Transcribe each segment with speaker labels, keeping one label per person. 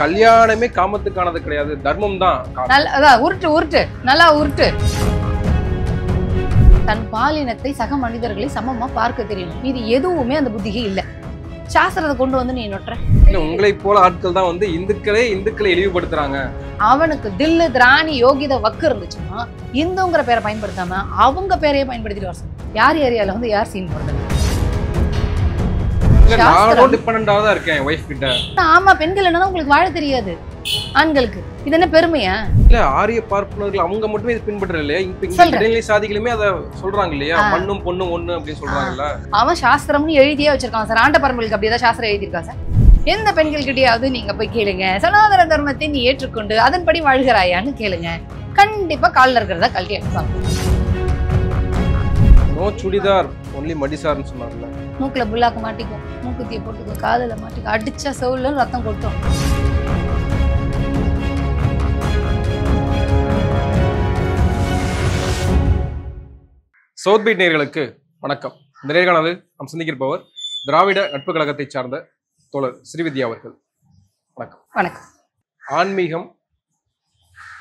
Speaker 1: கல்யாணமே காமத்துக்கானது கிடையாது, தர்மம் தான்.
Speaker 2: அதான் உருட்டு நல்லா உருட்டு. தன் பாலினத்தை சக மனிதர்களை சமமா பார்க்க தெரியணும். இது எதுவுமே அந்த புத்தியே இல்ல. சாஸ்திரத்தை கொண்டு வந்து நீ நொட்டுற.
Speaker 1: உங்களை போல ஆட்கள் தான் வந்து இந்துக்களை இழிவுபடுத்துறாங்க.
Speaker 2: அவனுக்கு தில்லு திராணி யோகித வக்கு இருந்துச்சுன்னா இந்துங்கிற பேரை பயன்படுத்தாம அவங்க பேரையே பயன்படுத்திட்டு வர சொல்லு. யார் ஏரியால வந்து யார் சீன் போடுறது? ஆமா, பெண்கள் என்னன்னா உங்களுக்கு வாழ தெரியாது. ஆண்களுக்கு இது என்ன பெருமையா?
Speaker 1: இல்ல, ஆரிய பார்ப்பனர்கள் அவங்க மட்டுமே இது பின்பற்றல இல்லையா? இடைநிலை சாதிகளுமே அதை சொல்றாங்க இல்லையா? மண்ணும் பொண்ணும் ஒண்ணு அப்படின்னு சொல்றாங்கல்ல.
Speaker 2: அவன் சாஸ்திரம்னு எழுதியே வச்சிருக்கான் சார். ஆண்ட பரம்பரைக்கு அப்படியேதான் சாஸ்திரம் எழுதியிருக்கான் சார். எந்த பெண்கள் கிட்டயாவது நீங்க போய் கேளுங்க, சனாதன தர்மத்தை நீ ஏற்றுக்கொண்டு அதன்படி வாழ்கிறாயான்னு கேளுங்க, கண்டிப்பா காலில் இருக்கிறதா கழட்டி அனுப்பாங்க.
Speaker 1: நோ சுடிதார் ஒன்லி மடிசார்னு சொன்னார்ல.
Speaker 2: மூக்குல புல்லாக்க மாட்டிக்கும், மூக்குத்திய போட்டுக்கோ, காதுல மாட்டிக்கோ, அடிச்சா சவுல ரத்தம் கொட்டும்.
Speaker 1: சவுத் பீட் நேயர்களுக்கு வணக்கம். இந்த நேர்காணலில் நாம் சந்திக்கிருப்பவர் திராவிட நட்பு கழகத்தை சார்ந்த தோழர் ஸ்ரீவித்யா அவர்கள். வணக்கம்.
Speaker 2: வணக்கம்.
Speaker 1: ஆன்மீகம்,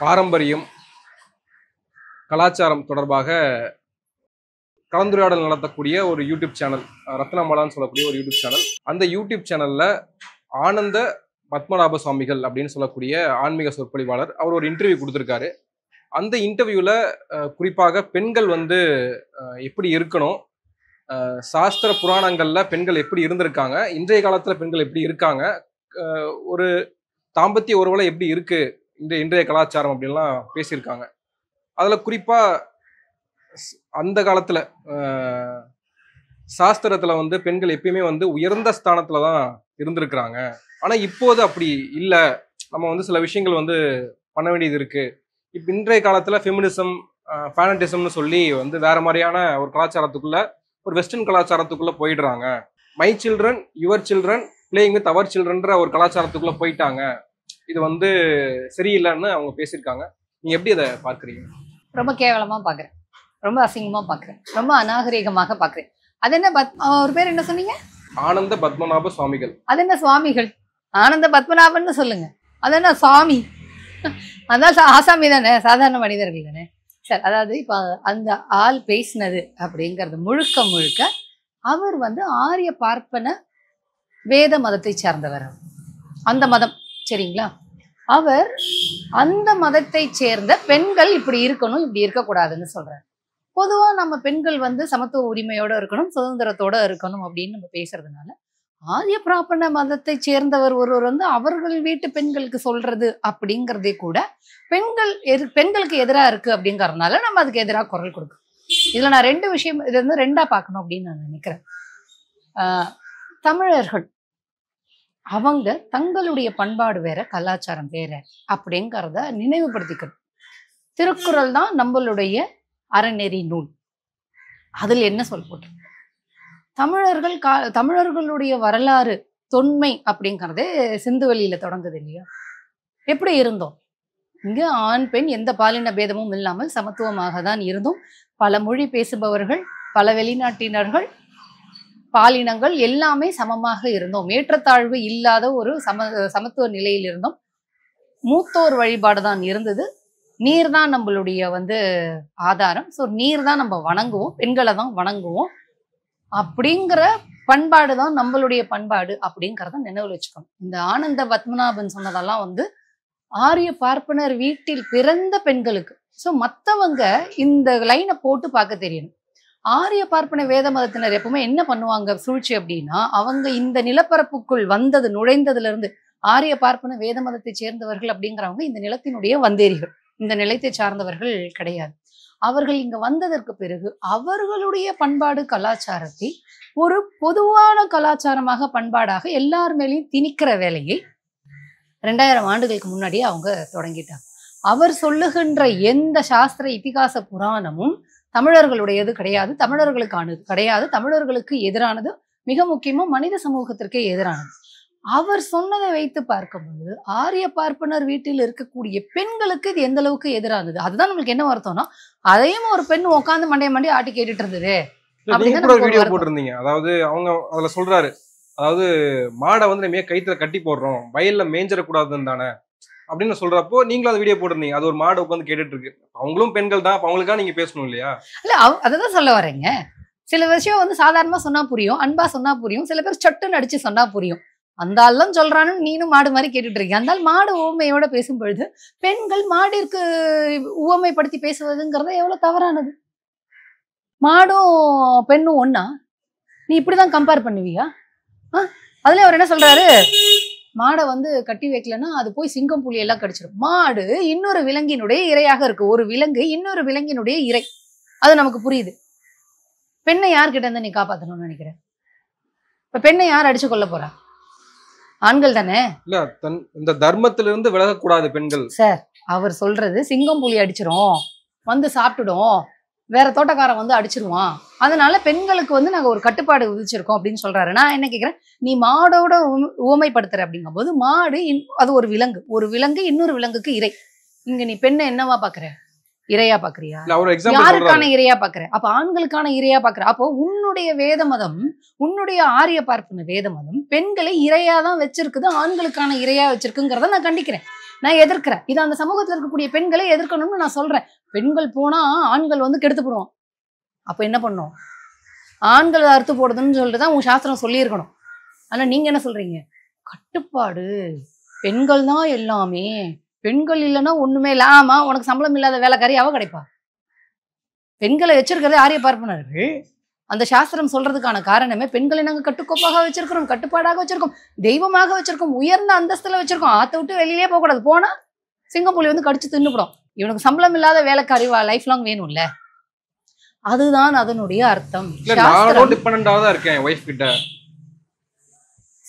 Speaker 1: பாரம்பரியம், கலாச்சாரம் தொடர்பாக கலந்துரையாடல் நடத்தக்கூடிய ஒரு யூடியூப் சேனல், ரத்னமாலான்னு சொல்லக்கூடிய ஒரு யூடியூப் சேனல். அந்த யூடியூப் சேனல்ல ஆனந்த பத்மநாப சுவாமிகள் அப்படின்னு சொல்லக்கூடிய ஆன்மீக சொற்பொழிவாளர் அவர் ஒரு இன்டர்வியூ கொடுத்துருக்காரு. அந்த இன்டர்வியூல குறிப்பாக பெண்கள் வந்து எப்படி இருக்கணும், சாஸ்திர புராணங்கள்ல பெண்கள் எப்படி இருந்திருக்காங்க, இன்றைய காலத்துல பெண்கள் எப்படி இருக்காங்க, ஒரு தாம்பத்திய உறவுல எப்படி இருக்கு இன்றைய கலாச்சாரம் அப்படின்லாம் பேசியிருக்காங்க. அதுல குறிப்பா அந்த காலத்துல சாஸ்திரத்துல வந்து பெண்கள் எப்பயுமே வந்து உயர்ந்த ஸ்தானத்துலதான் இருந்திருக்கிறாங்க. ஆனா இப்போது அப்படி இல்லை, நம்ம வந்து சில விஷயங்கள் வந்து பண்ண வேண்டியது இருக்கு. இப்ப இன்றைய காலத்துல ஃபெமினிசம், பேனட்டிசம்னு சொல்லி வந்து வேற மாதிரியான ஒரு கலாச்சாரத்துக்குள்ள, ஒரு வெஸ்டர்ன் கலாச்சாரத்துக்குள்ள போயிடுறாங்க. My children your children playing with our சில்ட்ரன்ற ஒரு கலாச்சாரத்துக்குள்ள போயிட்டாங்க. இது வந்து சரியில்லைன்னு அவங்க பேசியிருக்காங்க. நீங்க எப்படி அதை பார்க்குறீங்க?
Speaker 2: ரொம்ப கேவலமா பாக்குறேன், ரொம்ப அசிங்கமா பாக்குறேன், ரொம்ப அநாகரிகமாக பாக்குறேன். அது என்ன ஒரு பேர் என்ன சொன்னீங்க?
Speaker 1: ஆனந்த பத்மநாப சுவாமிகள்.
Speaker 2: அது என்ன சுவாமிகள்? ஆனந்த பத்மநாபன்னு சொல்லுங்க. அது என்ன சுவாமி? அதான் ஆசாமி தானே, சாதாரண மனிதர்கள் தானே சார். அதாவது இப்ப அந்த ஆள் பேசினது அப்படிங்கிறது முழுக்க முழுக்க அவர் வந்து ஆரிய பார்ப்பன வேத மதத்தை சார்ந்தவர். அந்த மதம் சரிங்களா? அவர் அந்த மதத்தை சேர்ந்த பெண்கள் இப்படி இருக்கணும், இப்படி இருக்கக்கூடாதுன்னு சொல்றாரு. பொதுவா நம்ம பெண்கள் வந்து சமத்துவ உரிமையோட இருக்கணும், சுதந்திரத்தோட இருக்கணும் அப்படின்னு நம்ம பேசுறதுனால, ஆரிய பிராபண மதத்தை சேர்ந்தவர் ஒருவர் வந்து அவர்கள் வீட்டு பெண்களுக்கு சொல்றது அப்படிங்கிறதே கூட பெண்களுக்கு எதிராக இருக்கு அப்படிங்கறதுனால நம்ம அதுக்கு எதிராக குரல் கொடுக்கணும். இதுல நான் ரெண்டு விஷயம், இது வந்து ரெண்டா பார்க்கணும் அப்படின்னு நான் நினைக்கிறேன். தமிழர்கள் அவங்க தங்களுடைய பண்பாடு வேற, கலாச்சாரம் வேற அப்படிங்கிறத நினைவுபடுத்திக்கணும். திருக்குறள் தான் நம்மளுடைய அறநெறி நூல். அதில் என்ன சொல்லப்பட்டு தமிழர்களுடைய வரலாறு தொன்மை அப்படிங்கிறதே சிந்துவெளியில தொடங்குது இல்லையா? எப்படி இருந்தோம் இங்க? ஆண் பெண் எந்த பாலின பேதமும் இல்லாமல் சமத்துவமாக தான் இருந்தோம். பல மொழி பேசுபவர்கள், பல வெளிநாட்டினர்கள், பாலினங்கள் எல்லாமே சமமாக இருந்தோம். ஏற்றத்தாழ்வு இல்லாத ஒரு சமத்துவ நிலையில் இருந்தோம். மூத்தோர் வழிபாடு தான் இருந்தது. நீர் தான் நம்மளுடைய வந்து ஆதாரம். ஸோ நீர் தான் நம்ம வணங்குவோம், பெண்களை தான் வணங்குவோம். அப்படிங்கிற பண்பாடு தான் நம்மளுடைய பண்பாடு அப்படிங்கிறத நினைவில் வச்சுக்கணும். இந்த ஆனந்த பத்மநாபன் சொன்னதெல்லாம் வந்து ஆரிய பார்ப்பனர் வீட்டில் பிறந்த பெண்களுக்கு. ஸோ மற்றவங்க இந்த லைனை போட்டு பார்க்க தெரியணும். ஆரிய பார்ப்பன வேத மதத்தினர் எப்பவுமே என்ன பண்ணுவாங்க சூழ்ச்சி அப்படின்னா, அவங்க இந்த நிலப்பரப்புக்குள் நுழைந்ததுல இருந்து ஆரிய பார்ப்பன வேத மதத்தை சேர்ந்தவர்கள் அப்படிங்கிறவங்க இந்த நிலத்தினுடைய வந்தேரிகள், இந்த நிலத்தை சார்ந்தவர்கள் கிடையாது. அவர்கள் இங்க வந்ததற்கு பிறகு அவர்களுடைய பண்பாடு கலாச்சாரத்தை ஒரு பொதுவான கலாச்சாரமாக, பண்பாடாக எல்லார் மேலேயும் திணிக்கிற வேலையை 2000 ஆண்டுகளுக்கு முன்னாடியே அவங்க தொடங்கிட்டாங்க. அவர் சொல்லுகின்ற எந்த சாஸ்திர இதிகாச புராணமும் தமிழர்களுடையது கிடையாது, தமிழர்களுக்கானது கிடையாது, தமிழர்களுக்கு எதிரானது, மிக முக்கியமா மனித சமூகத்திற்கே எதிரானது. அவர் சொன்னதை வைத்து பார்க்கும்போது ஆரிய பார்ப்பனர் வீட்டில் இருக்கக்கூடிய பெண்களுக்கு இது எந்த அளவுக்கு எதிரானது, அதுதான் நம்மளுக்கு என்ன வருத்தம்னா, அதையும் ஒரு பெண் உட்காந்து மண்டைய ஆட்டி கேட்டுட்டு இருந்தது.
Speaker 1: போட்டிருந்தீங்க. அதாவது அவங்க அதுல சொல்றாரு, அதாவது மாடை வந்து நம்ம ஏன் கயித்துல கட்டி போடுறோம், வயல்ல மேய்ஞ்சிடக்கூடாதுன்னு தானே அப்படின்னு சொல்றப்போ நீங்களும் அந்த வீடியோ போட்டிருந்தீங்க. அது ஒரு மாடு உட்காந்து கேட்டுட்டு இருக்கு. அவங்களும் பெண்கள் தான், அப்ப அவங்களுக்காக நீங்க பேசணும் இல்லையா?
Speaker 2: இல்ல அததான் சொல்ல வரேங்க. சில விஷயம் வந்து சாதாரணமா சொன்னா புரியும், அன்பா சொன்னா புரியும், சில பேர் சட்டுன்னு அடிச்சு சொன்னா புரியும். அந்த ஆள்லாம் சொல்றான்னு நீனும் மாடு மாதிரி கேட்டுட்டு இருக்கீங்க. அந்த ஆள் மாடு உவமையோட பேசும் பொழுது பெண்கள் மாடிற்கு உவமைப்படுத்தி பேசுவதுங்கிறது எவ்வளவு தவறானது. மாடும் பெண்ணும் ஒண்ணா? நீ இப்படிதான் கம்பேர் பண்ணுவியா? அதுல அவர் என்ன சொல்றாரு, மாடை வந்து கட்டி வைக்கலன்னா அது போய் சிங்கம் புலி எல்லாம் கடிச்சிடும். மாடு இன்னொரு விலங்கினுடைய இரையாக இருக்கு. ஒரு விலங்கு இன்னொரு விலங்கினுடைய இரை. அது நமக்கு புரியுது. பெண்ணை யார்கிட்ட இருந்து நீ காப்பாத்தணும்னு நினைக்கிற? இப்ப பெண்ணை யார் அடிச்சு கொள்ள போறா? ஆண்கள் தானே.
Speaker 1: இல்ல இந்த தர்மத்திலிருந்து விலகக்கூடாது பெண்கள்.
Speaker 2: சார் அவர் சொல்றது சிங்கம் புலி அடிச்சிரும், வந்து சாப்பிட்டுடும், வேற தோட்டக்காரன் வந்து அடிச்சிருவான், அதனால பெண்களுக்கு வந்து நாங்க ஒரு கட்டுப்பாடு விதிச்சிருக்கோம் அப்படின்னு சொல்றாரு. நான் என்ன கேக்குறேன், நீ மாடோட உவமைப்படுத்துற அப்படிங்கும் போது மாடு அது ஒரு விலங்கு, ஒரு விலங்கு இன்னொரு விலங்குக்கு இறை. இங்க நீ பெண்ணை என்னவா பாக்குற? இறையா பாக்குறியா? யாருக்கான இறையா பாக்குற? அப்ப ஆண்களுக்கான இறையா பாக்குற. அப்போ உன்னுடைய வேத மதம், உன்னுடைய ஆரிய பார்ப்பன வேத மதம் பெண்களை இறையாதான் வச்சிருக்குது, ஆண்களுக்கான இறையா வச்சிருக்குங்கிறத நான் கண்டிக்கிறேன், நான் எதிர்க்கிறேன். இது அந்த சமூகத்துல இருக்கக்கூடிய பெண்களை எதிர்க்கணும்னு நான் சொல்றேன். பெண்கள் போனா ஆண்கள் வந்து கெடுத்து போடுவான். அப்ப என்ன பண்ணும்? ஆண்கள் அறுத்து போடுதுன்னு சொல்லிட்டுதான் உன் சாஸ்திரம் சொல்லியிருக்கணும். ஆனா நீங்க என்ன சொல்றீங்க? கட்டுப்பாடு, பெண்கள் தான் எல்லாமே, பெண்கள் இல்லைன்னா ஒண்ணுமே இல்ல. ஆமா, உனக்கு சம்பளம் இல்லாத வேலைக்காரி அவ கிடைப்பா. பெண்களை வச்சிருக்கிறது ஆரிய பார்ப்பனர்கள். அந்த சாஸ்திரம் சொல்றதுக்கான காரணமே பெண்களை நாங்க கட்டுக்கோப்பாக வச்சிருக்கிறோம், கட்டுப்பாடாக வச்சிருக்கோம், தெய்வமாக வச்சிருக்கோம், உயர்ந்த அந்தஸ்துல வச்சிருக்கோம். ஆத்த விட்டு வெளியிலே போக கூடாது. போனா சிங்கப்புலி வந்து கடிச்சு தின்னுப்படும். இவனுக்கு சம்பளம் இல்லாத வேலைக்காரி லைஃப் லாங் வேணும்ல. அதுதான் அதனுடைய அர்த்தம்.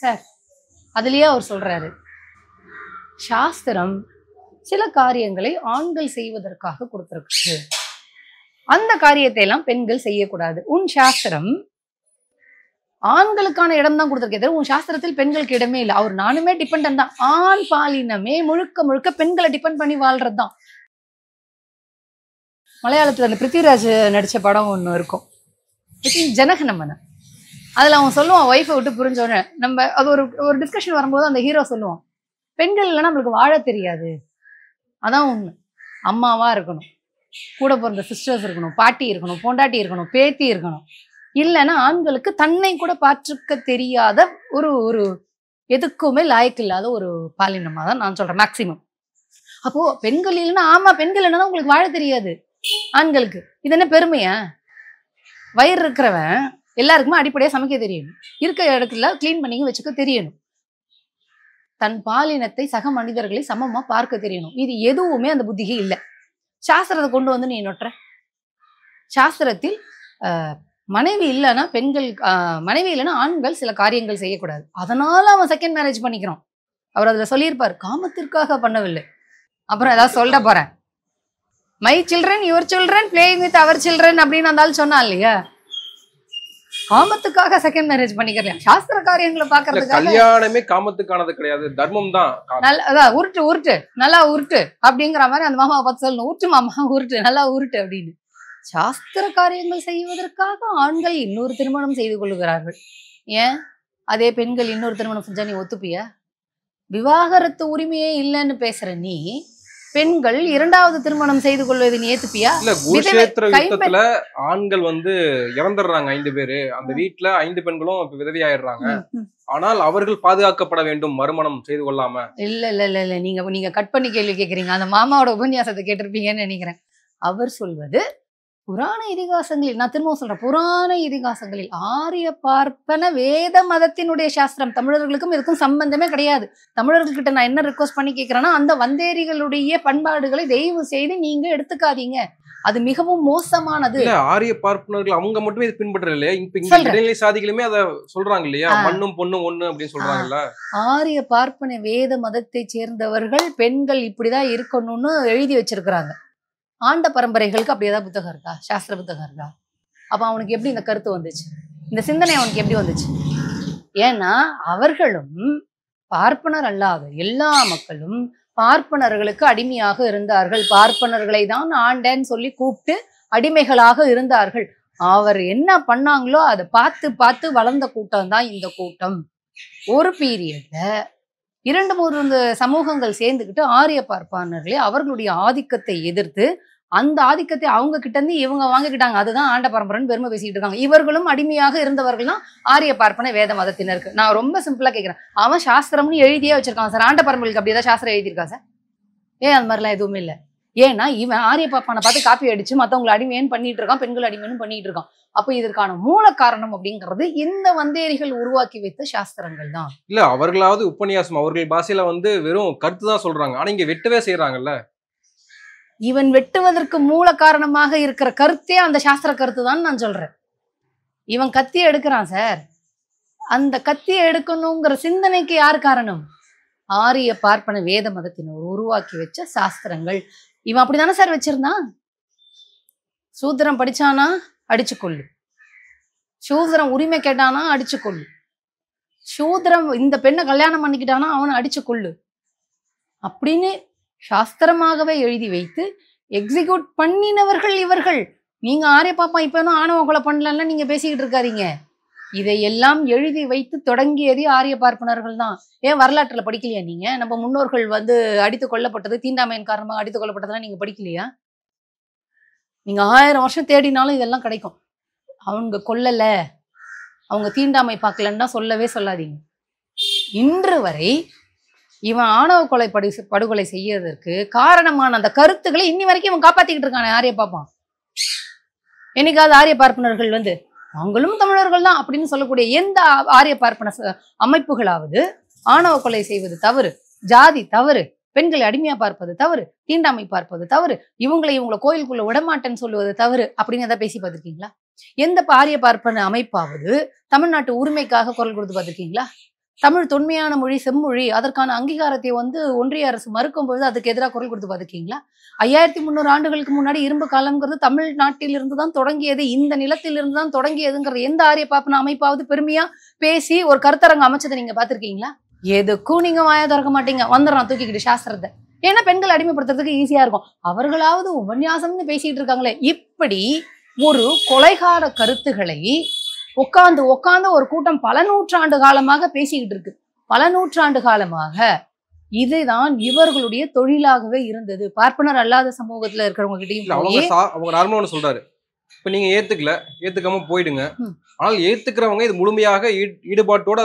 Speaker 2: சார் அதுலயே அவர் சொல்றாரு, சாஸ்திரம் சில காரியங்களை ஆண்கள் செய்வதற்காக கொடுத்திருக்கு, அந்த காரியத்தை எல்லாம் பெண்கள் செய்யக்கூடாது. உன் சாஸ்திரம் ஆண்களுக்கான இடம் தான் கொடுத்திருக்கே, உன் சாஸ்திரத்தில் பெண்களுக்கு இடமே இல்லை. அவர் நானுமே டிபெண்ட் தான். ஆண் பாலினமே முழுக்க முழுக்க பெண்களை டிபெண்ட் பண்ணி வாழ்றதுதான். மலையாளத்துல அந்த பிருத்திவிராஜ் நடிச்ச படம் ஒண்ணு இருக்கும், ஜனகணமன. அதுல அவன் சொல்லுவான், ஒய்ஃபை விட்டு புரிஞ்சோன்னு நம்ம அது ஒரு டிஸ்கஷன் வரும்போது அந்த ஹீரோ சொல்லுவான், பெண்கள் இல்லைன்னா நம்மளுக்கு வாழ தெரியாது, அதான் உண்மை. அம்மாவா இருக்கணும், கூட பிறந்த சிஸ்டர்ஸ் இருக்கணும், பாட்டி இருக்கணும், பொண்டாட்டி இருக்கணும், பேத்தி இருக்கணும். இல்லைன்னா ஆண்களுக்கு தன்னை கூட பார்த்துக்க தெரியாத ஒரு எதுக்குமே லாய்க்கு இல்லாத ஒரு பாலினமா தான் நான் சொல்றேன் மேக்சிமம். அப்போ பெண்கள் இல்லைன்னா, ஆமா பெண்கள் இல்லைன்னா உங்களுக்கு வாழ தெரியாது ஆண்களுக்கு. இது என்ன பெருமையா? வயிறு இருக்கிறவன் எல்லாருக்குமே அடிப்படையா சமைக்க தெரியணும், இருக்கிற இடத்துல கிளீன் பண்ணி வச்சுக்க தெரியணும், தன் பாலினத்தை சக மனிதர்களை சமமா பார்க்க தெரியணும். இது எதுவுமே அந்த புத்தியே இல்லை. சாஸ்திரத்தை கொண்டு வந்து நீ நொட்டுற. சாஸ்திரத்தில் மனைவி இல்லைன்னா பெண்கள், மனைவி இல்லைன்னா ஆண்கள் சில காரியங்கள் செய்யக்கூடாது, அதனால அவன் செகண்ட் மேரேஜ் பண்ணிக்கிறான். அவர் அதுல சொல்லியிருப்பார், காமத்திற்காக பண்ணவில்லை. அப்புறம் ஏதாவது சொல்ல போறேன், my children your children playing with our children அப்படின்னு அந்த சொன்னா இல்லையா? காமத்துக்காக செகண்ட் மேரேஜ் பண்ணிக்கிறேன், சாஸ்திர காரியங்களை பாக்குறதுக்காக.
Speaker 1: கல்யாணமே காமத்துக்கானது கிடையாது, தர்மம் தான்.
Speaker 2: அதான் உருட்டு உருட்டு நல்லா உருட்டு அப்படிங்கிற மாதிரி அந்த மாமாவை பார்த்து சொல்லணும், உருட்டு மாமா உருட்டு நல்லா உருட்டு அப்படின்னு. சாஸ்திர காரியங்கள் செய்வதற்காக ஆண்கள் இன்னொரு திருமணம் செய்து கொள்ளுகிறார்கள். ஏன் அதே பெண்கள் இன்னொரு திருமணம் செஞ்சா நீ ஒத்துப்பியா? விவாகரத்து உரிமையே இல்லைன்னு பேசுற நீ பெண்கள் இரண்டாவது திருமணம் செய்து கொள்வதை நீ ஏத்துப்பியா?
Speaker 1: இல்ல, குருஷேத்திர யுத்தத்துல ஆண்கள் வந்து இறந்துடுறாங்க 5 பேரு, அந்த வீட்டுல 5 பெண்களும் விதவியாயிடுறாங்க. ஆனால் அவர்கள் பாதுகாக்கப்பட வேண்டும் மறுமணம் செய்து கொள்ளாம.
Speaker 2: இல்ல இல்ல இல்ல இல்ல, நீங்க கட் பண்ணி கேள்வி கேக்குறீங்க. அந்த மாமாவோட உபன்யாசத்தை கேட்டிருப்பீங்கன்னு நினைக்கிறேன். அவர் சொல்வது புராண இதிகாசங்களில், நான் திரும்ப சொல்றேன், புராண இதிகாசங்களில் ஆரிய பார்ப்பன வேத மதத்தினுடைய சாஸ்திரம். தமிழர்களுக்கும் இதுக்கும் சம்பந்தமே கிடையாது. தமிழர்கள்கிட்ட நான் என்ன ரிக்வஸ்ட் பண்ணி கேட்கிறேன்னா, அந்த வந்தேரிகளுடைய பண்பாடுகளை தயவு செய்து நீங்க எடுத்துக்காதீங்க, அது மிகவும் மோசமானது.
Speaker 1: ஆரிய பார்ப்பனர்கள் அவங்க மட்டுமே இது பின்பற்ற இல்லையா? இடைநிலை சாதிகளுமே அதை சொல்றாங்க இல்லையா, மண்ணும் பொண்ணும் ஒண்ணு அப்படின்னு சொல்றாங்கல்ல.
Speaker 2: ஆரிய பார்ப்பன வேத மதத்தை சேர்ந்தவர்கள் பெண்கள் இப்படிதான் இருக்கணும்னு எழுதி வச்சிருக்கிறாங்க. ஆண்ட பரம்பரைகளுக்கு அப்படி ஏதாவது புத்தகம் இருக்கா? சாஸ்திர புத்தகம் இருக்கா? அப்ப அவனுக்கு எப்படி இந்த கருத்து வந்துச்சு, இந்த சிந்தனை அவனுக்கு எப்படி வந்துச்சு? ஏன்னா அவர்களும் பார்ப்பனர் அல்லாத எல்லா மக்களும் பார்ப்பனர்களுக்கு அடிமையாக இருந்தார்கள். பார்ப்பனர்களை தான் ஆண்டன்னு சொல்லி கூப்பிட்டு அடிமைகளாக இருந்தார்கள். அவர் என்ன பண்ணாங்களோ அதை பார்த்து பார்த்து வளர்ந்த கூட்டம் தான் இந்த கூட்டம். ஒரு பீரியட்ல 2-3 சமூகங்கள் சேர்ந்துக்கிட்டு ஆரிய பார்ப்பானர்களே அவர்களுடைய ஆதிக்கத்தை எதிர்த்து அந்த ஆதிக்கத்தை அவங்க கிட்ட இருந்து இவங்க வாங்கிக்கிட்டாங்க. அதுதான் ஆண்ட பரம்பரைன்னு பெருமை பேசிக்கிட்டு இருக்காங்க. இவர்களும் அடிமையாக இருந்தவர்கள் தான் ஆரிய பார்ப்பன வேத மதத்தினருக்கு. நான் ரொம்ப சிம்பிளா கேட்கிறேன், அவன் சாஸ்திரம்னு எழுதியே வச்சிருக்கான் சார். ஆண்ட பரம்பரைக்கு அப்படி ஏதாவது சாஸ்திரம் எழுதியிருக்கா சார்? ஏன் அந்த மாதிரிலாம் எதுவுமே இல்லை. ஏன்னா இவன் ஆரிய பார்ப்பானை பார்த்து காப்பி அடிச்சு மற்றவங்களை அடிமையன்னு பண்ணிட்டு இருக்கான், பெண்கள் அடிமைன்னு பண்ணிட்டு இருக்கான். அப்ப இதற்கான மூல காரணம் அப்படிங்கிறது இந்த வந்தேரிகள் உருவாக்கி வைத்த சாஸ்திரங்கள் தான்.
Speaker 1: இல்ல அவர்களாவது உபன்யாசம் அவர்கள் பாஷையில வெறும் கருத்து தான் சொல்றாங்க. ஆனா இங்க வெட்டவே செய்யறாங்கல்ல.
Speaker 2: இவன் வெட்டுவதற்கு மூல காரணமாக இருக்கிற கருத்தே அந்த சாஸ்திர கருத்து தான் நான் சொல்றேன். இவன் கத்தியை எடுக்கிறான் சார். அந்த கத்தியை எடுக்கணுங்கிற சிந்தனைக்கு யார் காரணம்? ஆரிய பார்ப்பன வேத மதத்தினர் உருவாக்கி வச்ச சாஸ்திரங்கள். இவன் அப்படித்தானே சார் வச்சிருந்தான். சூத்திரம் படிச்சானா அடிச்சு கொள்ளு, சூத்திரம் உரிமை கேட்டானா அடிச்சு கொள்ளு, சூத்திரம் இந்த பெண்ணை கல்யாணம் பண்ணிக்கிட்டானா அவனை அடிச்சு கொள்ளு அப்படின்னு சாஸ்திரமாகவே எழுதி வைத்து எக்ஸிக்யூட் பண்ணினவர்கள் இவர்கள். நீங்க ஆரிய பாப்பா இப்ப இன்னும் ஆணவ கொலை பண்ணலன்னா நீங்க பேசிக்கிட்டு இருக்காதீங்க. இதையெல்லாம் எழுதி வைத்து தொடங்கியதே ஆரிய பார்ப்பனர்கள் தான். ஏன் வரலாற்றுல படிக்கலையா நீங்க? நம்ம முன்னோர்கள் அடித்து கொல்லப்பட்டது, தீண்டாமையின் காரணமாக அடித்து கொல்லப்பட்டதெல்லாம் நீங்க படிக்கலையா? நீங்க 1000 வருஷம் தேடினாலும் இதெல்லாம் கிடைக்கும். அவங்க கொல்லல, அவங்க தீண்டாமை பார்க்கலன்னா சொல்லவே சொல்லாதீங்க. இன்று வரை இவன் ஆணவ கொலை படுகொலை செய்யறதற்கு காரணமான அந்த கருத்துக்களை இன்னி வரைக்கும் இவன் காப்பாத்திக்கிட்டு இருக்கானே ஆரிய பாப்பான். என்னைக்காவது ஆரிய பார்ப்பனர்கள் நாங்களும் தமிழர்கள் தான் அப்படின்னு சொல்லக்கூடிய எந்த ஆரிய பார்ப்பன அமைப்புகளாவது ஆணவ கொலை செய்வது தவறு, ஜாதி தவறு, பெண்களை அடிமையா பார்ப்பது தவறு, தீண்டாமை பார்ப்பது தவறு, இவங்களை கோயிலுக்குள்ள விடமாட்டேன்னு சொல்லுவது தவறு அப்படின்னு எதாவது பேசி பார்த்திருக்கீங்களா? எந்த ஆரிய பார்ப்பன அமைப்பாவது தமிழ்நாட்டு உரிமைக்காக குரல் கொடுத்து பார்த்திருக்கீங்களா? தமிழ் தொன்மையான மொழி, செம்மொழி, அதற்கான அங்கீகாரத்தை ஒன்றிய அரசு மறுக்கும் பொழுது அதுக்கு எதிராக குரல் கொடுத்து பார்த்திருக்கீங்களா? 5300 ஆண்டுகளுக்கு முன்னாடி இரும்பு காலம்ங்கிறது தமிழ்நாட்டிலிருந்து தான் தொடங்கியது, இந்த நிலத்திலிருந்து தான் தொடங்கியதுங்கிற எந்த ஆரிய பார்ப்பன அமைப்பாவது பெருமையா பேசி ஒரு கருத்தரங்கு அமைச்சதை நீங்க பார்த்திருக்கீங்களா? எதுக்கும் நீங்க வாய திறக்க மாட்டீங்க, வந்துடுறான் தூக்கிக்கிட்டு சாஸ்திரத்தை. ஏன்னா பெண்கள் அடிமைப்படுத்துறதுக்கு ஈஸியா இருக்கும். அவர்களாவது உபன்யாசம்னு பேசிட்டு இருக்காங்களே. இப்படி ஒரு கொலைகார கருத்துக்களை உட்கார்ந்து ஒரு கூட்டம் பல நூற்றாண்டு காலமாக பேசிக்கிட்டு இருக்கு. பல நூற்றாண்டு காலமாக இதுதான் இவர்களுடைய தொழிலாகவே இருந்தது. பார்ப்பனர் அல்லாத சமூகத்துல இருக்கிறவங்க கிட்டையும்
Speaker 1: அவங்க நார்மலா சொல்றாரு, இப்ப நீங்க ஏத்துக்காம போயிடுங்க. ஆனால் ஏத்துக்கிறவங்க இது முழுமையாக ஈடுபாட்டோட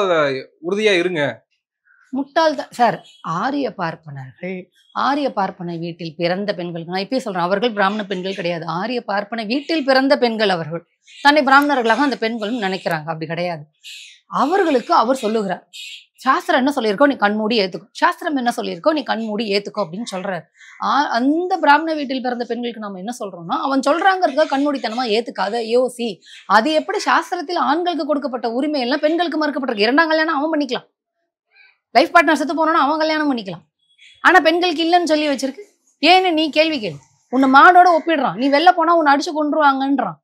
Speaker 1: உறுதியா இருங்க.
Speaker 2: முட்டாள்தான் சார். ஆரிய பார்ப்பனர்கள் ஆரிய பார்ப்பன வீட்டில் பிறந்த பெண்கள், நான் இப்பயே சொல்றேன், அவர்கள் பிராமண பெண்கள் கிடையாது. ஆரிய பார்ப்பன வீட்டில் பிறந்த பெண்கள். அவர்கள் தன்னை பிராமணர்களாக அந்த பெண்களும் நினைக்கிறாங்க. அப்படி கிடையாது. அவர்களுக்கு அவர் சொல்லுகிறார், சாஸ்திரம் என்ன சொல்லியிருக்கோ நீ கண்மூடி ஏத்துக்கோ, சாஸ்திரம் என்ன சொல்லியிருக்கோ நீ கண்மூடி ஏத்துக்கோ அப்படின்னு சொல்றாரு. அந்த பிராமண வீட்டில் பிறந்த பெண்களுக்கு நம்ம என்ன சொல்றோம்னா, அவன் சொல்றாங்கிறதுக்காக கண்மூடித்தனமா ஏத்துக்காத, யோசி. அது எப்படி சாஸ்திரத்தில் ஆண்களுக்கு கொடுக்கப்பட்ட உரிமை எல்லாம் பெண்களுக்கு மறுக்கப்பட்டிருக்கு. 2ஆம் கல்யாணம் அவன் பண்ணிக்கலாம், லைஃப் பார்ட்னர் செத்து போனோம்னா அவன் கல்யாணம் பண்ணிக்கலாம். ஆனா பெண்களுக்கு இல்லைன்னு சொல்லி வச்சிருக்கு. ஏன்னு நீ கேள்வி கேள்வி. உன்னை மாடோட ஒப்பிடுறான். நீ வெளில போனா உன்னை அடிச்சு கொன்றுவாங்கன்றான்.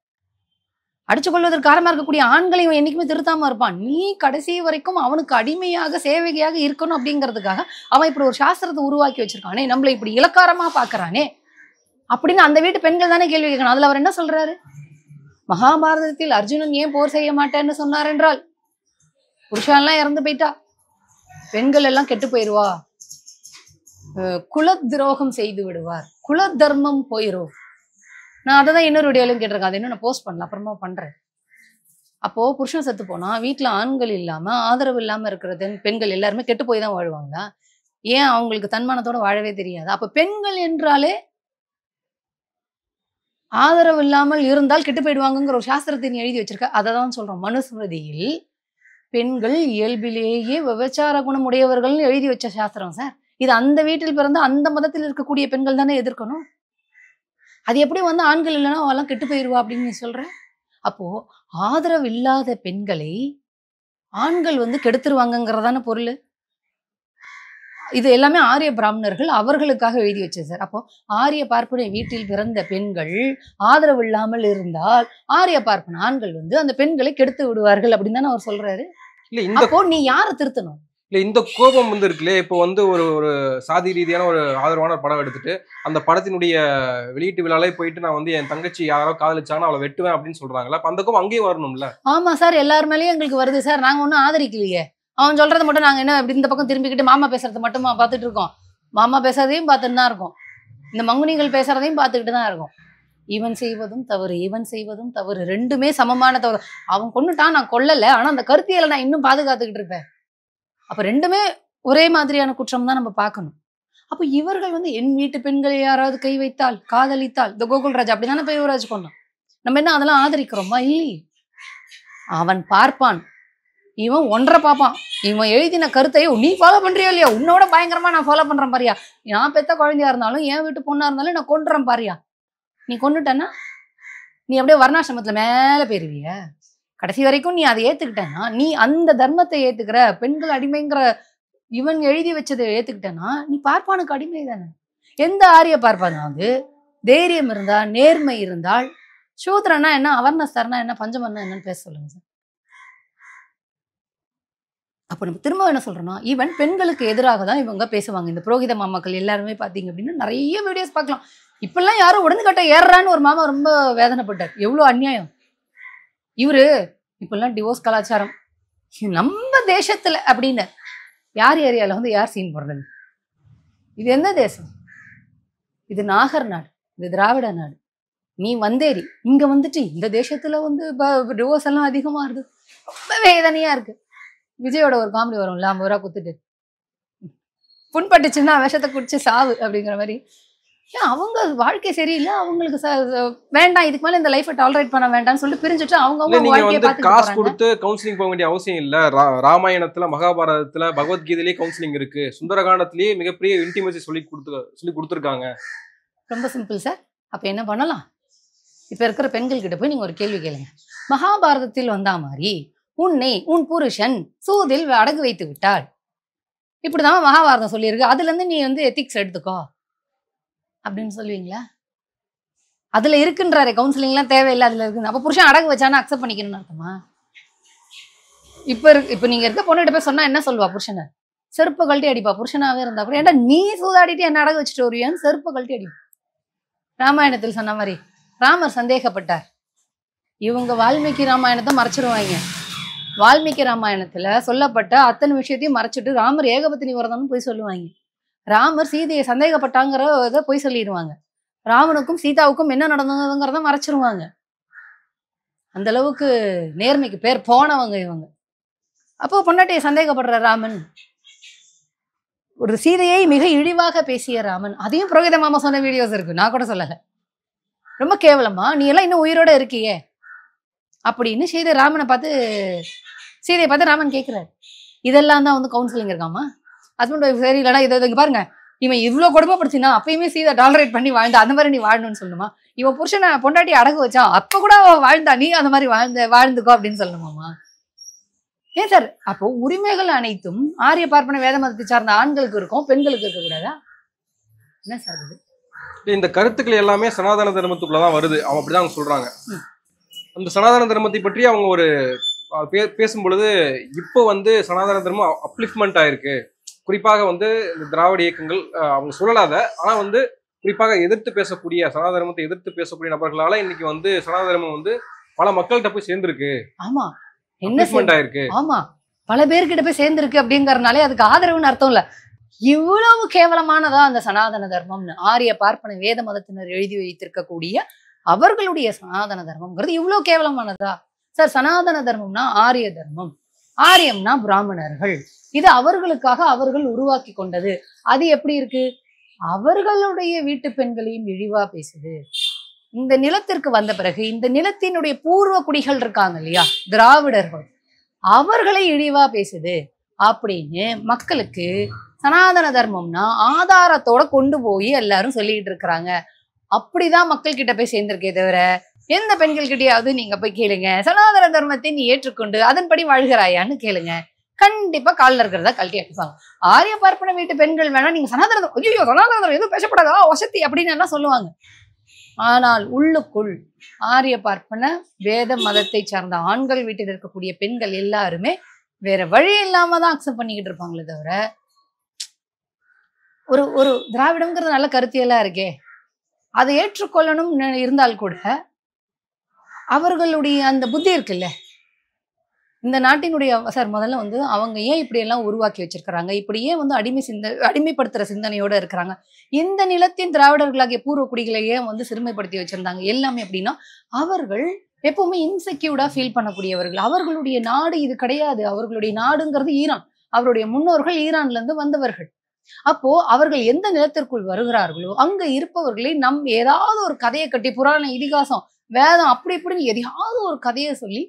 Speaker 2: அடிச்சு கொள்வதற்கு காரணமா இருக்கக்கூடிய ஆண்களையும் என்னைக்குமே திருத்தாம இருப்பான். நீ கடைசி வரைக்கும் அவனுக்கு அடிமையாக சேவையாக இருக்கணும் அப்படிங்கிறதுக்காக அவன் இப்படி ஒரு சாஸ்திரத்தை உருவாக்கி வச்சிருக்கானே, நம்மளை இப்படி இலக்காரமா பாக்குறானே அப்படின்னு அந்த வீட்டு பெண்கள் தானே கேள்வி கேட்கணும். அதுல அவர் என்ன சொல்றாரு? மகாபாரதத்தில் அர்ஜுனன் ஏன் போர் செய்ய மாட்டேன்னு சொன்னார் என்றால், புருஷன்லாம் இறந்து போயிட்டா, பெண்கள் எல்லாம் கெட்டு போயிடுவா, குல துரோகம் செய்து விடுவார், குல தர்மம் போயிரும். நான் அதை தான் இன்னொரு வீடியோலையும் கேட்டிருக்கேன். அதை இன்னும் நான் போஸ்ட் பண்ணல, அப்புறமா பண்றேன். அப்போ புருஷன் செத்து போனா வீட்டுல ஆண்கள் இல்லாம ஆதரவு இல்லாம இருக்கிறது பெண்கள் எல்லாருமே கெட்டு போய் தான் வாழ்வாங்களா? ஏன் அவங்களுக்கு தன்மானத்தோட வாழவே தெரியாது? அப்ப பெண்கள் என்றாலே ஆதரவு இல்லாமல் இருந்தால் கெட்டு போயிடுவாங்கிற ஒரு சாஸ்திரத்தை நீ எழுதி வச்சிருக்க. அதை தான் சொல்றோம். மனுஸ்மிருதியில் பெண்கள் இயல்பிலேயே விபச்சார குணம் உடையவர்கள்னு எழுதி வச்ச சாஸ்திரம் சார். இது அந்த வீட்டில் பிறந்த அந்த மதத்தில் இருக்கக்கூடிய பெண்கள் தானே எதிர்க்கணும். அது எப்படி ஆண்கள் இல்லைன்னா அவெல்லாம் கெட்டு போயிடுவா அப்படின்னு நீ சொல்ற? அப்போ ஆதரவு இல்லாத பெண்களை ஆண்கள் கெடுத்துருவாங்கிறதான பொருள். இது எல்லாமே ஆரிய பிராமணர்கள் அவர்களுக்காக எழுதி வச்சது சார். அப்போ ஆரிய பார்ப்பன வீட்டில் பிறந்த பெண்கள் ஆதரவு இல்லாமல் இருந்தால் ஆரிய பார்ப்பன ஆண்கள் அந்த பெண்களை கெடுத்து விடுவார்கள் அப்படின்னு தானே அவர் சொல்றாரு. அப்போ நீ யாரை திருத்தணும்?
Speaker 1: இல்ல இந்த கோபம் இருக்குல்ல, இப்போ ஒரு சாதி ரீதியான ஒரு ஆதரவான படம் எடுத்துட்டு அந்த படத்தினுடைய வெளியீட்டு விழாலே போயிட்டு நான் என் தங்கச்சி யாரோ காதலிச்சாங்கன்னா அவளை வெட்டுவேன் அப்படின்னு சொல்றாங்களா? அப்ப அந்த கோபம் அங்கேயும் வரணும்ல?
Speaker 2: ஆமா சார், எல்லார் மேலேயும் எங்களுக்கு வருது சார். நாங்க ஒன்னும் ஆதரிக்கலையே. அவன் சொல்றதை மட்டும் நாங்க என்ன இப்படி இந்த பக்கம் திரும்பிக்கிட்டு மாமா பேசுறது மட்டுமா பார்த்துட்டு இருக்கோம்? மாமா பேசுறதையும் பார்த்துட்டு தான் இருக்கோம், இந்த மங்குனிகள் பேசுறதையும் பார்த்துக்கிட்டு தான் இருக்கோம். இவன் செய்வதும் தவறு, இவன் செய்வதும் தவறு, ரெண்டுமே சமமான தவறு. அவன் கொன்னுட்டான், நான் கொல்லல, ஆனா அந்த கருத்தியலை நான் இன்னும் பாதுகாத்துக்கிட்டு இருப்பேன். அப்ப ரெண்டுமே ஒரே மாதிரியான குற்றம் தான் நம்ம பார்க்கணும். அப்ப இவர்கள் வந்து என் வீட்டு பெண்களை யாராவது கை வைத்தால், காதலித்தால், இந்த கோகுல்ராஜ் அப்படிதானே போய் யுவராஜ் கொண்டான். நம்ம என்ன அதெல்லாம் ஆதரிக்கிறோமா? இல்லையே. அவன் பார்ப்பான், இவன் ஒன்றை பார்ப்பான். இவன் எழுதின கருத்தையோ நீ ஃபாலோ பண்றியா இல்லையா, உன்னோட பயங்கரமா நான் ஃபாலோ பண்றேன் பாரியா, நான் பெத்த குழந்தையா இருந்தாலும் என் வீட்டு பொண்ணா இருந்தாலும் நான் கொன்றுறேன் பாரியா. நீ கொண்டுட்டன்னா நீ அப்படியே வர்ணாசிரமத்துல மேல போயிருவிய. கடைசி வரைக்கும் நீ அதை ஏத்துக்கிட்டேன்னா, நீ அந்த தர்மத்தை ஏத்துக்கிற, பெண்கள் அடிமைங்கிற இவன் எழுதி வச்சதை ஏத்துக்கிட்டேன்னா நீ பார்ப்பானுக்கு அடிமை தானே. எந்த ஆரிய பார்ப்பாங்க வந்து தைரியம் இருந்தா, நேர்மை இருந்தால், சூத்ரனா என்ன, அவர்ணஸ்தர்னா என்ன, பஞ்சமன்னா என்னன்னு பேச சொல்லுங்க சார். அப்ப நம்ம திரும்ப என்ன சொல்றோம்னா, ஈவன் பெண்களுக்கு எதிராக தான் இவங்க பேசுவாங்க. இந்த புரோகித மாமாக்கள் எல்லாருமே பாத்தீங்க அப்படின்னா நிறைய வீடியோஸ் பார்க்கலாம். இப்பெல்லாம் யாரும் உடனே கட்ட ஏறான்னு ஒரு மாமா ரொம்ப வேதனைப்பட்டார். எவ்வளவு அநியாயம். இவரு இப்பெல்லாம் டிவோர்ஸ் கலாச்சாரம் நம்ம தேசத்துல அப்படின்னு யார் ஏரியால வந்து யார் சீன் போடுறது? இது எந்த தேசம்? இது நாகர் நாடு, இது திராவிட நாடு. நீ வந்தேரி இங்க வந்துட்டு இந்த தேசத்துல வந்து டிவோர்ஸ் எல்லாம் அதிகமா இருக்கு. ரொம்ப வேதனையா இருக்கு. விஜயோட ஒரு காமெடி வரும்ல, 50 ரூபா குத்துட்டு புண்பட்டுச்சுன்னா விஷத்தை குடிச்சு சாவு அப்படிங்கிற மாதிரி. ஏன் அவங்க வாழ்க்கை சரியில்லை, அவங்களுக்கு வேண்டாம், இதுக்கு மேல இந்த லைஃபை டாலரேட் பண்ண வேண்டாம்னு சொல்லிட்டு பிரிஞ்சுட்டு அவங்க
Speaker 1: காசு கொடுத்து கவுன்சிலிங் போக வேண்டிய அவசியம் இல்ல. ராமாயணத்துல, மகாபாரதத்துல, பகவத்கீதையிலேயே கவுன்சிலிங் இருக்கு. சுந்தரகாண்டத்திலேயே மிகப்பெரிய இன்டிமேசி சொல்லி கொடுத்துருக்காங்க. ரொம்ப
Speaker 2: சிம்பிள் சார். அப்ப என்ன பண்ணலாம்? இப்ப இருக்கிற பெண்கள் கிட்ட போய் நீங்க ஒரு கேள்வி கேளுங்க. மகாபாரதத்தில் வந்தா மாதிரி உன்னை உன் புருஷன் சூதில் அடகு வைத்து விட்டாள், இப்படிதான் மகாபாரதம் சொல்லியிருக்கு, அதுல இருந்து நீ வந்து எத்திக்ஸ் எடுத்துக்கோ அப்படின்னு சொல்லுவீங்களா? அதுல இருக்குன்றாரு கவுன்சிலிங்லாம் தேவையில்லை, அதுல இருக்கு. அப்ப புருஷன் அடகு வச்சானா அக்செப்ட் பண்ணிக்கணும்னு அர்த்தமா? இப்ப நீங்க இருக்க பொண்ணுகிட்ட போய் சொன்னா என்ன சொல்லுவா? புருஷனை செருப்பை கழட்டி அடிப்பா. புருஷனாவே இருந்தா கூட, ஏன்டா நீ சூதாடிட்டு என்ன அடகு வச்சுட்டு வருவியான்னு செருப்பை கழட்டி அடிப்பா. ராமாயணத்தில் சொன்ன மாதிரி ராமர் சந்தேகப்பட்டார். இவங்க வால்மீகி ராமாயணத்தை மறைச்சிருவாங்க. வால்மீகி ராமாயணத்துல சொல்லப்பட்ட அத்தனை விஷயத்தையும் மறைச்சிட்டு ராமர் ஏகபத்தினி விரதம்னு போய் சொல்லுவாங்க. ராமர் சீதையை சந்தேகப்பட்டாங்கிறத போய் சொல்லிடுவாங்க. ராமனுக்கும் சீதாவுக்கும் என்ன நடந்ததுங்கிறத மறைச்சிருவாங்க. அந்த அளவுக்கு நேர்மைக்கு பேர் போனவங்க இவங்க. அப்போ பொண்டாட்டியை சந்தேகப்படுற ராமன், ஒரு சீதையை மிக இழிவாக பேசிய ராமன், அதையும் புரோகித மாமா சொன்ன வீடியோஸ் இருக்கு, நான் கூட சொல்லல. ரொம்ப கேவலமா நீ எல்லாம் இன்னும் உயிரோட இருக்கியே அப்படின்னு சீதையை பார்த்து ராமன் கேட்கிறாரு. இதெல்லாம் தான் வந்து கவுன்சிலிங் இருக்காமா? ஹஸ்பண்ட் ஒய்ஃப் சரி இல்லைனா இதை இங்க பாருங்க, இவன் இவ்வளவு கொடுமைப்படுத்தினா அப்பயுமே சீதை டாலரேட் பண்ணி வாழ்ந்தா, அந்த மாதிரி நீ வாழணும்னு சொல்லணுமா? இவன் புருஷனை பொண்டாட்டி அடகு வச்சான், அப்ப கூட வாழ்ந்தா, நீ அந்த மாதிரி வாழ்ந்துக்கோ அப்படின்னு சொல்லணுமாமா? ஏன் சார்? அப்போ உரிமைகள் அனைத்தும் ஆரிய பார்ப்பன வேத மதத்தை சார்ந்த ஆண்களுக்கு இருக்கும், பெண்களுக்கு இருக்க கூடாதா? என்ன சார் இது?
Speaker 1: இந்த கருத்துக்கள் எல்லாமே சனாதன தர்மத்துக்குள்ளதான் வருது, அவங்க அப்படிதான் சொல்றாங்க. அந்த சனாதன தர்மத்தை பற்றி அவங்க ஒரு பேசும் பொழுது இப்போ வந்து சனாதன தர்மம் அப்லிஃப்ட்மெண்ட் ஆயிருக்கு. குறிப்பாக வந்து இந்த திராவிட இயக்கங்கள் அவங்க சொல்லலாத, ஆனா வந்து குறிப்பாக எதிர்த்து பேசக்கூடிய, சனாதன தர்மத்தை எதிர்த்து பேசக்கூடிய நபர்களால இன்னைக்கு வந்து சனாதன தர்மம் வந்து பல மக்கள்கிட்ட போய் சேர்ந்திருக்கு.
Speaker 2: ஆமா, என்ன ஆயிருக்கு. ஆமா, பல பேர்கிட்ட போய் சேர்ந்திருக்கு அப்படிங்கறதுனாலே அதுக்கு ஆதரவுன்னு அர்த்தம் இல்ல. இவ்வளவு கேவலமானதா அந்த சனாதன தர்மம்னு ஆரிய பார்ப்பன வேத மதத்தினர் எழுதி வைத்திருக்கக்கூடிய அவர்களுடைய சனாதன தர்மம்ங்கிறது இவ்வளவு கேவலமானதா? சார், சனாதன தர்மம்னா ஆரிய தர்மம், ஆரியம்னா பிராமணர்கள், இது அவர்களுக்காக அவர்கள் உருவாக்கி கொண்டது. அது எப்படி இருக்கு? அவர்களுடைய வீட்டு பெண்களையும் இழிவா பேசுது. இந்த நிலத்திற்கு வந்த பிறகு இந்த நிலத்தினுடைய பூர்வ குடிகள் இருக்காங்க இல்லையா, திராவிடர்கள், அவர்களை இழிவா பேசுது அப்படின்னு மக்களுக்கு சனாதன தர்மம்னா ஆதாரத்தோட கொண்டு போய் எல்லாரும் சொல்லிட்டு இருக்கிறாங்க. அப்படிதான் மக்கள் கிட்ட போய் சேர்ந்திருக்கே தவிர எந்த பெண்கள் கிட்டயாவது நீங்க போய் கேளுங்க, சனாதன தர்மத்தை நீ ஏற்றுக்கொண்டு அதன்படி வாழ்கிறாயான்னு கேளுங்க, கண்டிப்பா காலில் இருக்கிறதா கழட்டி அடிப்பாங்க. ஆரிய பார்ப்பன வீட்டு பெண்கள் வேணா நீங்க சனாதன எதுவும் பேசப்படாதா வசதி அப்படின்னு எல்லாம் சொல்லுவாங்க. ஆனால் உள்ளுக்குள் ஆரிய பார்ப்பன வேத மதத்தை சார்ந்த ஆண்கள் வீட்டில் இருக்கக்கூடிய பெண்கள் எல்லாருமே வேற வழி இல்லாம தான் அக்செப்ட் பண்ணிக்கிட்டு இருப்பாங்களே தவிர, ஒரு திராவிடம்ங்கிறது நல்ல கருத்தியலா இருக்கே, அதை ஏற்றுக்கொள்ளணும் இருந்தால் கூட அவர்களுடைய அந்த புத்தி இருக்குல்ல, இந்த நாட்டினுடைய சார் முதல்ல வந்து அவங்க ஏன் இப்படி எல்லாம் உருவாக்கி வச்சிருக்கிறாங்க, இப்படி ஏன் வந்து அடிமைப்படுத்துற சிந்தனையோட இருக்கிறாங்க, இந்த நிலத்தின் திராவிடர்களாகிய பூர்வ குடிகளை ஏன் வந்து சிறுமைப்படுத்தி வச்சிருந்தாங்க எல்லாமே அப்படின்னா, அவர்கள் எப்பவுமே இன்செக்யூர்டா ஃபீல் பண்ணக்கூடியவர்கள். அவர்களுடைய நாடு இது கிடையாது. அவர்களுடைய நாடுங்கிறது ஈரான். அவருடைய முன்னோர்கள் ஈரான்ல இருந்து வந்தவர்கள். அப்போ அவர்கள் எந்த நிலத்திற்குள் வருகிறார்களோ அங்க இருப்பவர்களை ஏதாவது ஒரு கதையை கட்டி, புராண இதிகாசம் வேதம் அப்படி இப்படின்னு எதையாவது ஒரு கதையை சொல்லி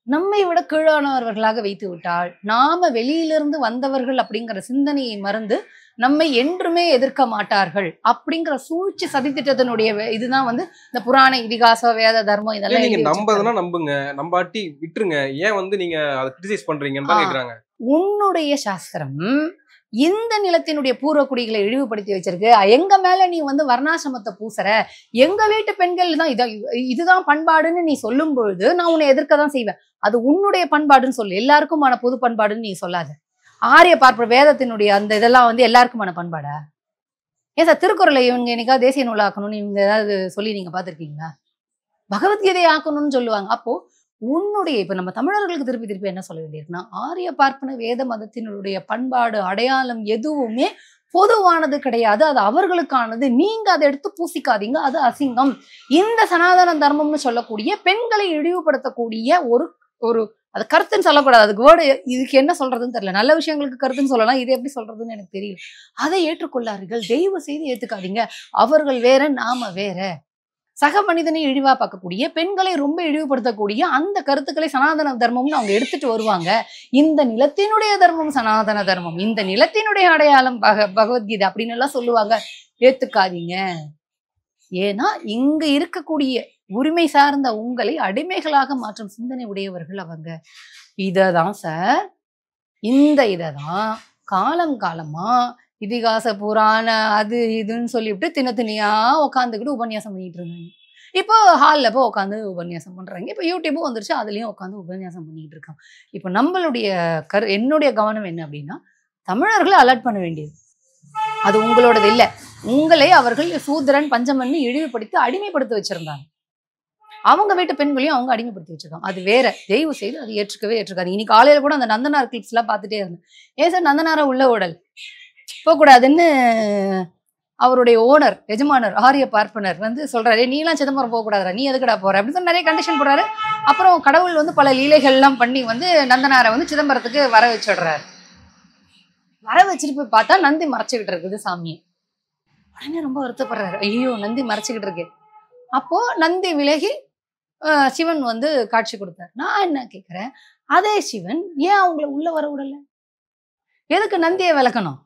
Speaker 2: நம்மை விட கீழானவர்களாக வைத்து விட்டால், நாம வெளியிலிருந்து வந்தவர்கள் அப்படிங்கிற சிந்தனையை மறந்து நம்மை என்றுமே எதிர்க்க மாட்டார்கள் அப்படிங்கிற சூழ்ச்சி சதித்திட்டத்தினுடைய இதுதான் வந்து இந்த புராண இதிகாச வேத தர்மம் இதெல்லாம்.
Speaker 1: நீங்க நம்புறதுன்னா நம்புங்க, நம்பாட்டி விட்டுருங்க, ஏன் வந்து நீங்க அதை கிரிட்டிசைஸ் பண்றீங்கன்னு தான் கேக்குறாங்க.
Speaker 2: உன்னுடைய சாஸ்திரம் இந்த நிலத்தினுடைய பூர்வ குடிகளை இழிவுபடுத்தி வச்சிருக்கு, எங்க மேல நீ வந்து வர்ணாசிரமத்தை பூசுற, எங்க வீட்டு பெண்கள் தான் இதுதான் பண்பாடுன்னு நீ சொல்லும் பொழுது நான் உன்னை எதிர்க்க தான் செய்வேன். அது உன்னுடைய பண்பாடுன்னு சொல்லு, எல்லாருக்குமான பொது பண்பாடுன்னு நீ சொல்லாத. ஆரிய பார்ப்ப வேதத்தினுடைய அந்த இதெல்லாம் வந்து எல்லாருக்குமான பண்பாடா? ஏன் சார் திருக்குறளை இவங்க என்னைக்காவது தேசிய நூல் ஆக்கணும்னு இவங்க ஏதாவது சொல்லி நீங்க பாத்திருக்கீங்களா? பகவத்கீதை ஆக்கணும்னு சொல்லுவாங்க. அப்போ உன்னுடைய இப்ப நம்ம தமிழர்களுக்கு திருப்பி திருப்பி என்ன சொல்ல வேண்டியிருக்குன்னா, ஆரிய பார்ப்பன வேத மதத்தினுடைய பண்பாடு அடையாளம் எதுவுமே பொதுவானது கிடையாது, அது அவர்களுக்கானது. நீங்க அதை எடுத்து பூசிக்காதீங்க, அது அசிங்கம். இந்த சனாதன தர்மம்னு சொல்லக்கூடிய பெண்களை இழிவுபடுத்தக்கூடிய ஒரு அது கருத்துன்னு சொல்லக்கூடாது, அதுக்கு வேர்டு இதுக்கு என்ன சொல்றதுன்னு தெரியல. நல்ல விஷயங்களுக்கு கருத்துன்னு சொல்லலாம், இது எப்படி சொல்றதுன்னு எனக்கு தெரியல. அதை ஏற்றுக்கொள்ளார்கள், தயவு செய்து ஏத்துக்காதீங்க. அவர்கள் வேற, நாம வேற. சக மனிதனை இழிவா பார்க்கக்கூடிய, பெண்களை ரொம்ப இழிவுபடுத்தக்கூடிய அந்த கருத்துக்களை சனாதன தர்மம்னு அவங்க எடுத்துட்டு வருவாங்க. இந்த நிலத்தினுடைய தர்மம் சனாதன தர்மம், இந்த நிலத்தினுடைய அடையாளம் பகவத்கீதை அப்படின்னு எல்லாம் சொல்லுவாங்க. ஏத்துக்காதீங்க. ஏன்னா இங்க இருக்கக்கூடிய உரிமை சார்ந்த உங்களை அடிமைகளாக மாற்றும் சிந்தனை உடையவர்கள் அவங்க. இததான் சார், இந்த இததான் காலம் காலமா இதிகாச புராண அது இதுன்னு சொல்லிவிட்டு தினத்தினியா உட்காந்துக்கிட்டு உபன்யாசம் பண்ணிட்டு இருந்தாங்க. இப்போ ஹாலில் போய் உட்காந்து உபன்யாசம் பண்றாங்க. இப்போ யூடியூபும் வந்துருச்சு, அதுலயும் உட்காந்து உபன்யாசம் பண்ணிட்டு இருக்காங்க. இப்போ நம்மளுடைய என்னுடைய கவனம் என்ன அப்படின்னா, தமிழர்களை அலர்ட் பண்ண வேண்டியது அது உங்களோடது இல்லை. உங்களை அவர்கள் சூத்திரன் பஞ்சமன்னு இழிவுபடுத்தி அடிமைப்படுத்தி வச்சிருந்தாங்க. அவங்க வீட்டு பெண்களையும் அவங்க அடிமைப்படுத்தி வச்சிருக்காங்க. அது வேற. தயவு செய்து அது ஏற்றுக்காது. இன்னைக்கு காலையில கூட அந்த நந்தனார் கிளிப்ஸ் எல்லாம் பார்த்துட்டே இருந்தேன். ஏன் சார் நந்தனாரை உள்ள ஓடல் போகக்கூடாதுன்னு அவருடைய ஓனர் எஜமானர் ஆரிய பார்ப்பனர் வந்து சொல்றாரு, நீலாம் சிதம்பரம் போகக்கூடாதுரா, நீ எதுக்கடா போற அப்படின்னு சொல்லி நிறைய கண்டிஷன் போடுறாரு. அப்புறம் கடவுள் வந்து பல லீலைகள்லாம் பண்ணி வந்து நந்தனாரை வந்து சிதம்பரத்துக்கு வர வச்சிடுறாரு. வர வச்சுட்டு போய் பார்த்தா நந்தி மறைச்சுக்கிட்டு இருக்குது சாமியை. உடனே ரொம்ப வருத்தப்படுறாரு, ஐயோ நந்தி மறைச்சுக்கிட்டு இருக்கு. அப்போ நந்தி விலகி சிவன் வந்து காட்சி கொடுத்தாரு. நான் என்ன கேட்கிறேன், அதே சிவன் ஏன் அவங்கள உள்ள வர விடல? எதுக்கு நந்தியை விளக்கணும்?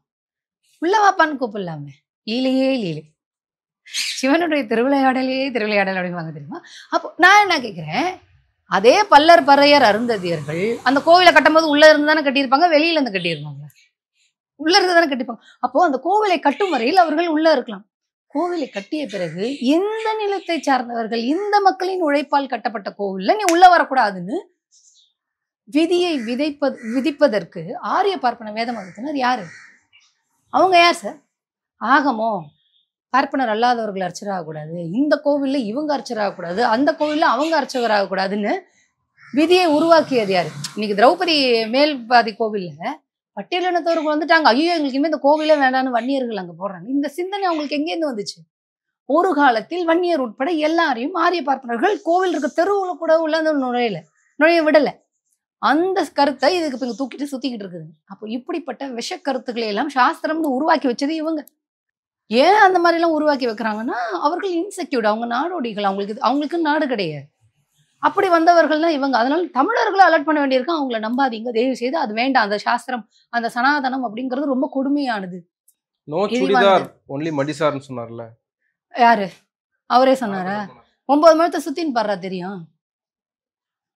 Speaker 2: உள்ளவாப்பான்னு கூப்பிடலாமே. லீலையே லீலை, சிவனுடைய திருவிளையாடலே திருவிளையாடல் அப்படிவாங்க தெரியுமா? அப்போ நான் என்ன கேட்கிறேன், அதே பல்லர் பறையர் அருந்ததியர்கள் அந்த கோவிலை கட்டும்போது உள்ள இருந்து தானே கட்டியிருப்பாங்க, வெளியில இருந்து கட்டியிருப்பாங்க? உள்ள இருந்து தானே கட்டிப்பாங்க. அப்போ அந்த கோவிலை கட்டும் வரையில் அவர்கள் உள்ள இருக்கலாம். கோவிலை கட்டிய பிறகு இந்த நிலத்தை சார்ந்தவர்கள், இந்த மக்களின் உழைப்பால் கட்டப்பட்ட கோவில்ல நீ உள்ள வரக்கூடாதுன்னு விதியை விதிப்பதற்கு ஆரிய பார்ப்பன வேத மதத்தினர் யாரு? அவங்க யார் சார்? ஆகமோ பார்ப்பனர் அல்லாதவர்கள் அர்ச்சகர் ஆகக்கூடாது, இந்த கோவில்ல இவங்க அர்ச்சகர் ஆகக்கூடாது, அந்த கோவில்ல அவங்க அர்ச்சகர் ஆகக்கூடாதுன்னு விதியை உருவாக்கியது யாரு? இன்னைக்கு திரௌபதி மேல்பாதி கோவில்ல பட்டியலினத்தவர்கள் வந்துட்டாங்க, ஐயோ எங்களுக்கு இனிமே இந்த கோவிலே வேண்டான்னு வன்னியர்கள் அங்க போடுறாங்க. இந்த சிந்தனை அவங்களுக்கு எங்கேருந்து வந்துச்சு? ஒரு காலத்தில் வன்னியர் உட்பட எல்லாரையும் ஆரிய பார்ப்பனர்கள் கோவில் இருக்க தெருவுல கூட உள்ள நுழைய விடல. அந்த கருத்தை இதுக்கு இங்க தூக்கிட்டு சுத்திக்கிட்டு இருக்குது. அப்போ இப்படிப்பட்ட விஷ கருத்துக்களை எல்லாம் சாஸ்திரம்னு உருவாக்கி வச்சது இவங்க. ஏன் அந்த மாதிரி எல்லாம் உருவாக்கி வைக்கிறாங்கன்னா, அவர்கள் இன்செக்யூர்ட், அவங்க நாடோடிகள், அவங்களுக்கு நாடு கிடையாது. அப்படி வந்தவர்கள் தான் இவங்க. அதனால தமிழர்களை அலர்ட் பண்ண வேண்டியிருக்கும், அவங்கள நம்பாதீங்க தயவு செய்து, அது வேண்டாம். அந்த சாஸ்திரம், அந்த சனாதனம் அப்படிங்கிறது ரொம்ப கொடுமையானது.
Speaker 1: நோ சுடிதார் ஒன்லி மடிசார்னு சொன்னார்ல,
Speaker 2: யாரு? அவரே சொன்னாரா? 9 மணத்தை சுத்தின்னு பாடுறா தெரியும்.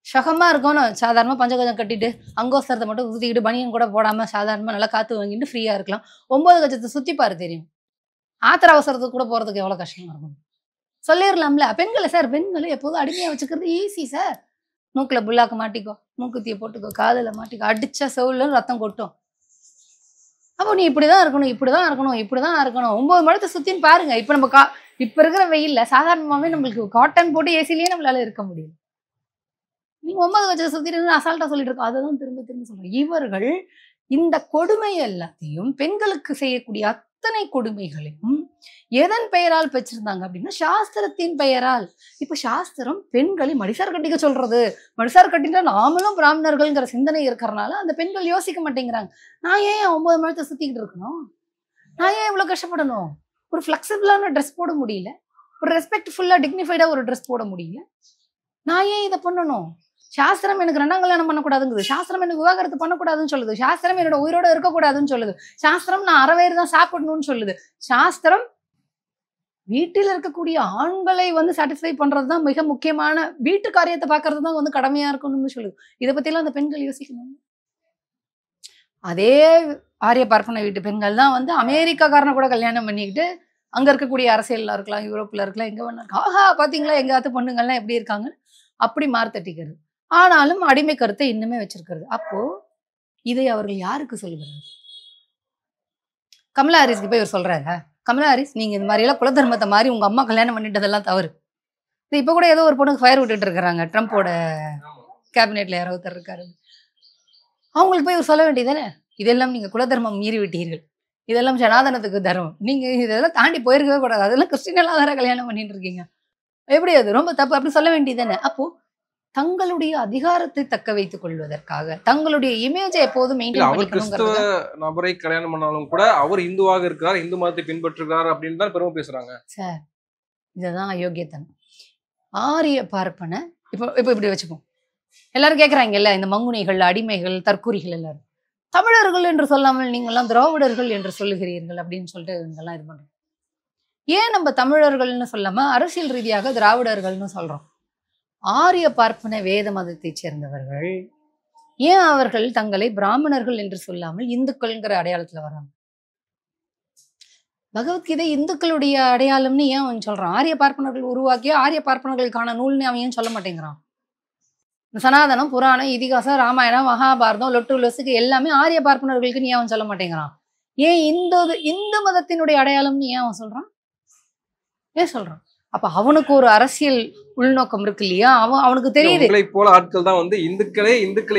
Speaker 2: சகமா இருக்கணும், சாதாரணமா பஞ்சகஜம் கட்டிட்டு அங்கோஸ்தரத்தை மட்டும் சுத்திக்கிட்டு பனியன் கூட போடாம சாதாரணமா நல்லா காத்து வாங்கிட்டு ஃப்ரீயா இருக்கலாம். 9 கஜத்தை சுத்தி பாரு தெரியும். ஆத்திர அவசரத்துக்கு கூட போறதுக்கு எவ்வளவு கஷ்டமா இருக்கும் சொல்லிடலாம்ல. பெண்களை சார், பெண்களை எப்போதும் அடிமையா வச்சுக்கிறது ஈஸி சார். மூக்குல புல்லாக்க மாட்டிக்கோ, மூக்குத்திய போட்டுக்கோ, காதுல மாட்டிக்கோ, அடிச்சா செவுல ரத்தம் கொட்டும். அப்போ நீ இப்படிதான் இருக்கணும், இப்படிதான் இருக்கணும், இப்படிதான் இருக்கணும். 9 மணத்தை சுத்தின்னு பாருங்க. இப்ப நம்ம இப்ப இருக்கிற வெயில்ல சாதாரணமாவே நம்மளுக்கு காட்டன் போட்டு ஏசிலேயே நம்மளால இருக்க முடியும். நீங்க 9 கஜத்தை சுத்திட்டு அசால்ட்டா சொல்லிட்டு இருக்கோம். அதை தான் திரும்ப திரும்ப சொல்றேன். இவர்கள் இந்த கொடுமை எல்லாத்தையும் பெண்களுக்கு செய்யக்கூடிய அத்தனை கொடுமைகளையும் எதன் பெயரால் பெற்றிருந்தாங்க அப்படின்னா சாஸ்திரத்தின் பெயரால். இப்ப சாஸ்திரம் பெண்களை மடிசார் கட்டிக்க சொல்றது, மடிசார் கட்டினா நாமளும் பிராமணர்கள்ங்கிற சிந்தனை இருக்கிறனால அந்த பெண்கள் யோசிக்க மாட்டேங்கிறாங்க. நான் ஏன் 9 மழத்தை சுத்திக்கிட்டு இருக்கணும்? நான் ஏன் இவ்வளவு கஷ்டப்படணும்? ஒரு ஃபிளெக்சிபிளான ட்ரெஸ் போட முடியல, ஒரு ரெஸ்பெக்ட்ஃபுல்லா டிக்னிஃபைடா ஒரு ட்ரெஸ் போட முடியல, நான் ஏன் இதை பண்ணணும்? சாஸ்திரம் எனக்கு 2ஆம் கல்யாணம் பண்ணக்கூடாதுங்குது, சாஸ்திரம் எனக்கு விவாகரத்து பண்ணக்கூடாதுன்னு சொல்லுது, சாஸ்திரம் என்னோட உயிரோட இருக்கக்கூடாதுன்னு சொல்லுது, சாஸ்திரம் நான் அறவேறு தான் சாப்பிடணும்னு சொல்லுது, சாஸ்திரம் வீட்டில் இருக்கக்கூடிய ஆண்களை வந்து சாட்டிஸ்ஃபை பண்றதுதான் மிக முக்கியமான, வீட்டு காரியத்தை பார்க்கறது தான் வந்து கடமையா இருக்கணும்னு சொல்லுது. இதை பத்திலாம் அந்த பெண்கள் யோசிக்கணும். அதே ஆரிய பார்ப்பன வீட்டு பெண்கள் தான் வந்து அமெரிக்காக்காரனை கூட கல்யாணம் பண்ணிக்கிட்டு அங்க இருக்கக்கூடிய அரசியல்ல இருக்கலாம், யூரோப்ல இருக்கலாம், எங்க வேணா இருக்கலாம், ஆஹா பாத்தீங்களா எங்காவது பொண்ணுங்கள்லாம் எப்படி இருக்காங்க அப்படி மார்த்தட்டிக்கிறது. ஆனாலும் அடிமை கருத்தை இன்னுமே வச்சிருக்கிறது. அப்போ இதை அவர்கள் யாருக்கு சொல்லுகிறார்? கமலா ஹாரிஸ்க்கு போய் இவர் சொல்றாரா? கமலா ஹாரிஸ், நீங்க இந்த மாதிரி எல்லாம் குலதர்மத்தை மாதிரி உங்க அம்மா கல்யாணம் பண்ணிட்டதெல்லாம் தவறு. இப்ப கூட ஏதோ ஒரு பொண்ணுக்கு ஃபயர் விட்டுட்டு இருக்கிறாங்க, ட்ரம்போட கேபினெட்ல யாரோ ஒருத்தர் இருக்காரு. அவங்களுக்கு போய் இவர் சொல்ல வேண்டியதானே, இதெல்லாம் நீங்க குலதர்மம் மீறி விட்டீர்கள், இதெல்லாம் ஜனாதனத்துக்கு தர்மம், நீங்க இதெல்லாம் தாண்டி போயிருக்கவே கூடாது, அதெல்லாம் கிறிஸ்டினெல்லாம் வேற கல்யாணம் பண்ணிட்டு இருக்கீங்க, எப்படி அது ரொம்ப தப்பு, அப்படி சொல்ல வேண்டியதானே. அப்போ தங்களுடைய அதிகாரத்தை தக்க வைத்துக் கொள்வதற்காக தங்களுடைய இமேஜை எப்போதும் மெயின்டைன்
Speaker 1: அவர் கிறிஸ்தவ நபரை கல்யாணம் பண்ணாலும் கூட அவர் இந்துவாக இருக்கிறார், இந்து மதத்தை பின்பற்றுகிறார் அப்படின்னு தான் பெருமை பேசுறாங்க. சார்
Speaker 2: இதுதான் அயோக்கியத்தனம். ஆரிய பார்ப்பன இப்போ இப்போ இப்படி வச்சுப்போம். எல்லாரும் கேட்குறாங்கல்ல, இந்த மங்குனிகள், அடிமைகள், தற்கூரிகள் எல்லாரும் தமிழர்கள் என்று சொல்லாமல் நீங்கள்லாம் திராவிடர்கள் என்று சொல்லுகிறீர்கள் அப்படின்னு சொல்லிட்டு இவங்கெல்லாம் இது பண்றோம். ஏன் நம்ம தமிழர்கள்னு சொல்லாம அரசியல் ரீதியாக திராவிடர்கள்னு சொல்றோம்? ஆரிய பார்ப்பன வேத மதத்தை சேர்ந்தவர்கள் ஏன் அவர்கள் தங்களை பிராமணர்கள் என்று சொல்லாமல் இந்துக்கள்ங்கிற அடையாளத்துல வர்றாங்க? பகவத்கீதை இந்துக்களுடைய அடையாளம்னு ஏன் அவன் சொல்றான்? ஆரிய பார்ப்பனர்கள் உருவாக்கிய ஆரிய பார்ப்பனர்களுக்கான நூல்னு அவன் ஏன் சொல்ல மாட்டேங்கிறான்? சனாதனம், புராணம், இதிகாசம், ராமாயணம், மகாபாரதம், லொட்டு லொசுக்கு எல்லாமே ஆரிய பார்ப்பனர்களுக்கு நீ அவன் சொல்ல மாட்டேங்கிறான். ஏன் இந்து மதத்தினுடைய அடையாளம்னு ஏன் அவன் சொல்றான்? ஏன் சொல்றான்? அப்ப அவனுக்கு ஒரு அரசியல் உள்நோக்கம் இருக்கு இல்லையா? அவனுக்கு தெரியுது.
Speaker 1: உங்களை போல ஆட்கள் தான் வந்து இந்துக்களை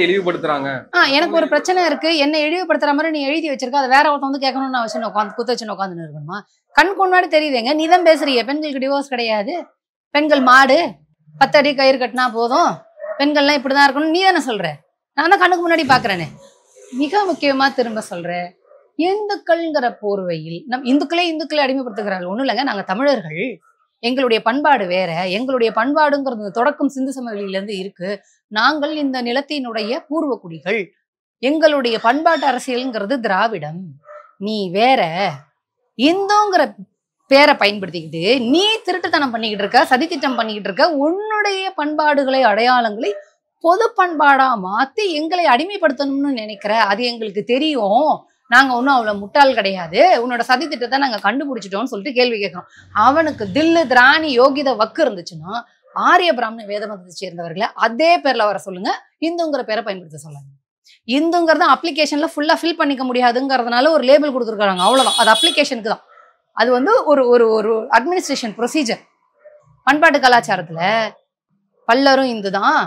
Speaker 1: இழிவுபடுத்துறாங்க.
Speaker 2: எனக்கு ஒரு பிரச்சனை இருக்கு, என்ன இழிவுபடுத்துற மாதிரி நீ எழுதி வச்சிருக்க, அதை வேற ஒருத்தன் வந்து கேட்கணும்னு அவசியம் உட்காந்து குத்த வச்சு உட்காந்துன்னு இருக்கணுமா? கண்ணுக்கு முன்னாடி தெரியுதுங்க, நீ தான் பேசுறீங்க பெண்களுக்கு டிவோர்ஸ் கிடையாது, பெண்கள் மாடு 10 அடி கயிறு கட்டினா போதும், பெண்கள்லாம் இப்படிதான் இருக்கணும், நீ தானே சொல்ற, நான் தான் கண்ணுக்கு முன்னாடி பாக்குறேனே. மிக முக்கியமா திரும்ப சொல்றேன், இந்துக்கள்ங்கிற போர்வையில் இந்துக்களை அடிமைப்படுத்துகிறார்கள். ஒண்ணும் இல்லைங்க, நாங்க தமிழர்கள், எங்களுடைய பண்பாடு வேற, எங்களுடைய பண்பாடுங்கிறது தொடக்கம் சிந்து சமவெளியில இருந்து இருக்கு, நாங்கள் இந்த நிலத்தினுடைய பூர்வ குடிகள், எங்களுடைய பண்பாட்டு அரசியல்ங்கிறது திராவிடம், நீ வேற, இந்துங்கிற பேரை பயன்படுத்திக்கிட்டு நீ திருட்டுத்தனம் பண்ணிக்கிட்டு இருக்க, சதித்திட்டம் பண்ணிக்கிட்டு இருக்க, உன்னுடைய பண்பாடுகளை அடையாளங்களை பொது பண்பாடா மாத்தி எங்களை அடிமைப்படுத்தணும்னு நினைக்கிற, அது எங்களுக்கு தெரியும், நாங்க ஒன்றும் அவ்வளவு முட்டாள் கிடையாது, உன்னோட சதி திட்டத்தை நாங்க கண்டுபிடிச்சிட்டோம்னு சொல்லிட்டு கேள்வி கேட்கிறோம். அவனுக்கு தில்லு திராணி யோகித வக்கு இருந்துச்சுன்னா ஆரிய பிராமண வேத மதத்தை சேர்ந்தவர்களை அதே பேர்ல வர சொல்லுங்க, இந்துங்கிற பேரை பயன்படுத்த சொல்லுங்க. இந்துங்கிறத அப்ளிகேஷன்ல ஃபுல்லா ஃபில் பண்ணிக்க முடியாதுங்கிறதுனால ஒரு லேபிள் கொடுத்துருக்காங்க, அவ்வளவுதான். அது அப்ளிகேஷனுக்கு தான், அது வந்து ஒரு ஒரு ஒரு அட்மினிஸ்ட்ரேஷன் ப்ரொசீஜர். பண்பாட்டு கலாச்சாரத்துல பல்லரும் இந்து தான்,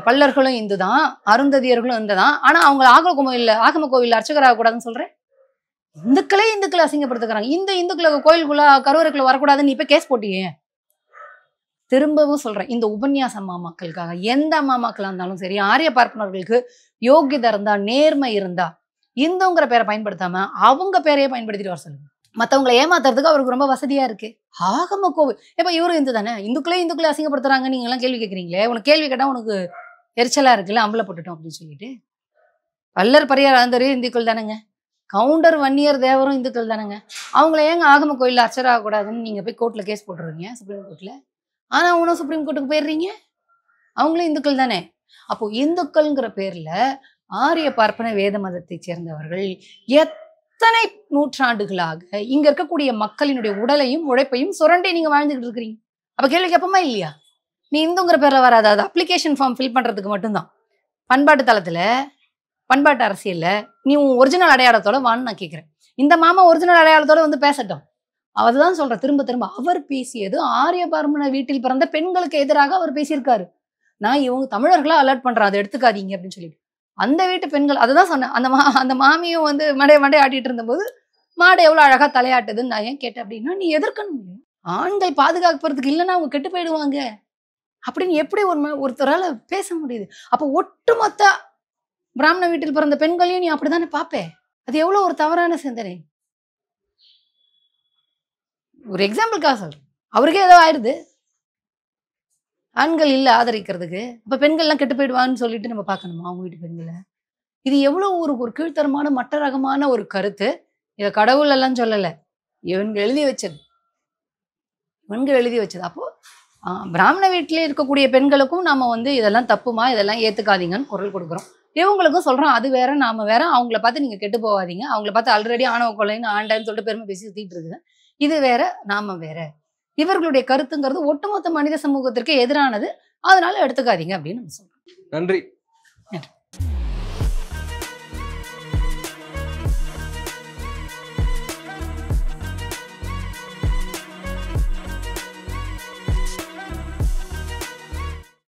Speaker 2: பல்லர்களும் இந்து தான், அருந்ததியர்களும் இந்து தான், ஆனா அவங்க ஆகம கோவில் அர்ச்சகராக கூடாதுன்னு சொல்றேன். இந்துக்களை அசிங்கப்படுத்துக்கிறாங்க. இந்துக்களை கோயிலுக்குள்ள கருவறைக்குள்ள வரக்கூடாதுன்னு இப்ப கேஸ் போட்டியே. திரும்பவும் சொல்றேன், இந்த உபன்யாச மாமாக்களுக்காக எந்த மாமாக்களா இருந்தாலும் சரி, ஆரிய பார்ப்பனர்களுக்கு யோகியதை இருந்தா, நேர்மை இருந்தா, இந்துங்கிற பேரை பயன்படுத்தாம அவங்க பேரையே பயன்படுத்திட்டு வர சொல்லுங்க. மற்றவங்களை ஏமாத்துறதுக்கு அவருக்கு ரொம்ப வசதியா இருக்கு. ஆகம கோவில் இப்ப இவரும் இந்து தானே, இந்துக்களே அசிங்கப்படுத்துறாங்க, நீங்க எல்லாம் கேள்வி கேட்குறீங்களே, உனக்கு கேள்வி கேட்டா உனக்கு எரிச்சலா இருக்குல்ல, அம்பல போட்டுட்டோம் அப்படின்னு சொல்லிட்டு. பல்லர் பரியார் அந்தரும் இந்துக்கள் தானேங்க, கவுண்டர் வன்னியர் தேவரும் இந்துக்கள் தானேங்க, அவங்கள ஏங்க ஆகம கோயில்ல அர்ச்சர் ஆகக்கூடாதுன்னு நீங்க போய் கோர்ட்ல கேஸ் போட்டுருவீங்க, சுப்ரீம் கோர்ட்ல. ஆனா அவனும் சுப்ரீம் கோர்ட்டுக்கு போயிடுறீங்க, அவங்களும் இந்துக்கள் தானே. அப்போ இந்துக்கள்ங்கிற பேர்ல ஆரிய பார்ப்பன வேத மதத்தை சேர்ந்தவர்கள் எத்தனை நூற்றாண்டுகளாக இங்க இருக்கக்கூடிய மக்களினுடைய உடலையும் உழைப்பையும் சுரண்டி நீங்க வாழ்ந்துகிட்டு இருக்கிறீங்க. அப்ப கேள்வி கேட்போமா இல்லையா? நீ இந்துங்கிற பேர்ல வராது, அது அப்ளிகேஷன் ஃபார்ம் ஃபில் பண்றதுக்கு மட்டும்தான். பண்பாட்டு தளத்துல, பண்பாட்டு அரசியல்ல நீ உன் ஒரிஜினல் அடையாளத்தோட வான்னு நான் கேட்கிறேன். இந்த மாமா ஒரிஜினல் அடையாளத்தோட வந்து பேசட்டும். அதுதான் சொல்ற திரும்ப திரும்ப, அவர் பேசியது ஆரிய பார்ப்பன வீட்டில் பிறந்த பெண்களுக்கு எதிராக அவர் பேசியிருக்காரு. நான் இவங்க தமிழர்களா அலர்ட் பண்றேன், அதை எடுத்துக்காதீங்க அப்படின்னு சொல்லிட்டு. அந்த வீட்டு பெண்கள் அதுதான் சொன்னேன். அந்த மாமியும் வந்து மண்டை ஆட்டிட்டு இருந்தபோது மாடு எவ்வளவு அழகா தலையாட்டுதுன்னு நான் ஏன் கேட்டேன் அப்படின்னா, நீ எதிர்க்கணும். ஆண்கள் பாதுகாப்புறதுக்கு இல்லைன்னா அவங்க கெட்டு போயிடுவாங்க அப்படின்னு எப்படி ஒருத்தரால பேச முடியுது? அப்போ ஒட்டுமொத்த பிராமண வீட்டில் பிறந்த பெண்களையும் நீ அப்படித்தானே பாப்பே. அது எவ்வளவு ஒரு தவறான சிந்தனை. ஒரு எக்ஸாம்பிளுக்காக சொல்றேன். அவருக்கே ஏதோ ஆயிடுது, ஆண்கள் இல்ல ஆதரிக்கிறதுக்கு, அப்ப பெண்கள்லாம் கெட்டு போயிடுவான்னு சொல்லிட்டு நம்ம பார்க்கணுமா அவங்க வீட்டு பெண்களை? இது எவ்வளவு ஒரு கீழ்த்தரமான மட்ட ரகமான ஒரு கருத்து. இதை கடவுள் எல்லாம் சொல்லல, இவன்கள் எழுதி வச்சது. அப்போ பிராமண வீட்டிலே இருக்கக்கூடிய பெண்களுக்கும் நாம வந்து இதெல்லாம் தப்புமா, இதெல்லாம் ஏத்துக்காதீங்கன்னு குரல் கொடுக்குறோம். இவங்களுக்கும் சொல்றோம் அது வேற நாம வேற, அவங்கள பார்த்து நீங்க கெட்டு போகாதீங்க, அவங்கள பார்த்து ஆல்ரெடி ஆணவ கொலைன்னு ஆண்டன்னு சொல்லிட்டு பெருமை பேசி சுத்திட்டு இருக்குது, இது வேற நாம வேற. இவர்களுடைய கருத்துங்கிறது ஒட்டுமொத்த மனித சமூகத்திற்கு எதிரானது, அதனால எடுத்துக்காதீங்க அப்படின்னு நம்ம சொல்றோம்.
Speaker 1: நன்றி.